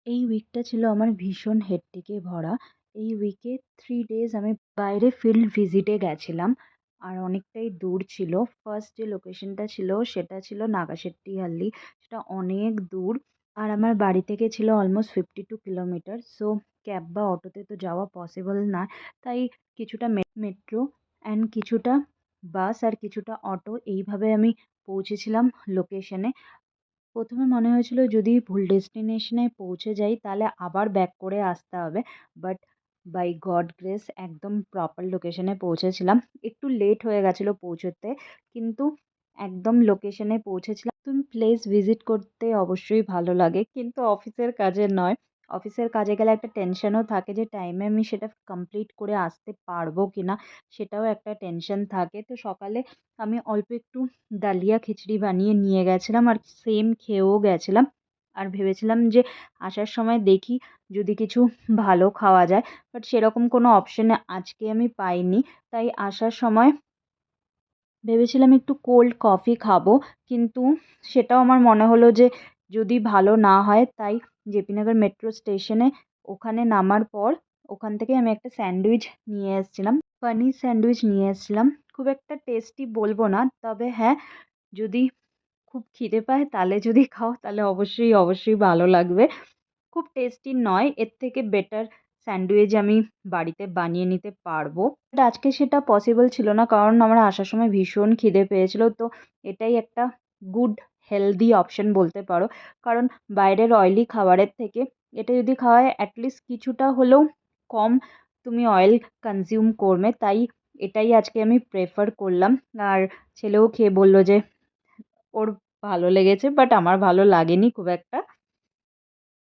এই উইকটা ছিল আমার ভীষণ হেক্টিকে ভরা। এই উইকে 3 ডেজ আমি বাইরে ফিল্ড ভিজিটে গেছিলাম। আর অনেকটাই দূর ছিল। ফার্স্ট যে লোকেশনটা ছিল সেটা ছিল নাগাশেট্টিহাল্লি। সেটা অনেক দূর। আর আমার বাড়ি থেকে ছিল অলমোস্ট 52 কিলোমিটার। সো ক্যাব বা অটোতে তো যাওয়া পসিবল না। তাই কিছুটা মেট্রো অ্যান্ড কিছুটা বাস আর কিছুটা অটো এইভাবে আমি পৌঁছেছিলাম লোকেশনে। প্রথমে মনে হয়েছিল যদি ভুল ডেস্টিনেশনে পৌঁছে যাই তাহলে আবার ব্যাক করে আসতে হবে। বাট বাই গড গ্রেস একদম প্রপার লোকেশনে পৌঁছেছিলাম। একটু লেট হয়ে গেছিলো পৌঁছতে, কিন্তু একদম লোকেশনে পৌঁছেছিলাম। নতুন প্লেস ভিজিট করতে অবশ্যই ভালো লাগে, কিন্তু অফিসের কাজে নয়। অফিসের কাজে গেলে একটা টেনশনও থাকে যে টাইমে আমি সেটা কমপ্লিট করে আসতে পারবো কি না, সেটাও একটা টেনশন থাকে। তো সকালে আমি অল্প একটু ডালিয়া খিচড়ি বানিয়ে নিয়ে গেছিলাম আর সেম খেয়েও গেছিলাম। আর ভেবেছিলাম যে আসার সময় দেখি যদি কিছু ভালো খাওয়া যায়। বাট সেরকম কোনো অপশন আজকে আমি পাইনি। তাই আসার সময় ভেবেছিলাম একটু কোল্ড কফি খাবো, কিন্তু সেটাও আমার মনে হলো যে যদি ভালো না হয়, তাই জেপি নগর মেট্রো স্টেশনে ওখানে নামার পর ওখান থেকে আমি একটা স্যান্ডউইচ নিয়ে এসেছিলাম। পনির স্যান্ডউইচ নিয়ে এসেছিলাম। খুব একটা টেস্টি বলবো না, তবে হ্যাঁ, যদি খুব খিদে পায় তাহলে যদি খাও তাহলে অবশ্যই, অবশ্যই ভালো লাগবে। খুব টেস্টি নয়, এর থেকে বেটার স্যান্ডউইচ আমি বাড়িতে বানিয়ে নিতে পারবো। বাট আজকে সেটা পসিবল ছিল না, কারণ আমার আসার সময় ভীষণ খিদে পেয়েছিল। তো এটাই একটা গুড হেলদি অপশন বলতে পারো। কারণ বাইরের অয়েলি খাবারের থেকে এটা যদি খাওয়ায় অ্যাটলিস্ট কিছুটা হলেও কম তুমি অয়েল কনজিউম করবে। তাই এটাই আজকে আমি প্রেফার করলাম। আর ছেলেও খেয়ে বলল যে ওর ভালো লেগেছে, বাট আমার ভালো লাগেনি খুব একটা।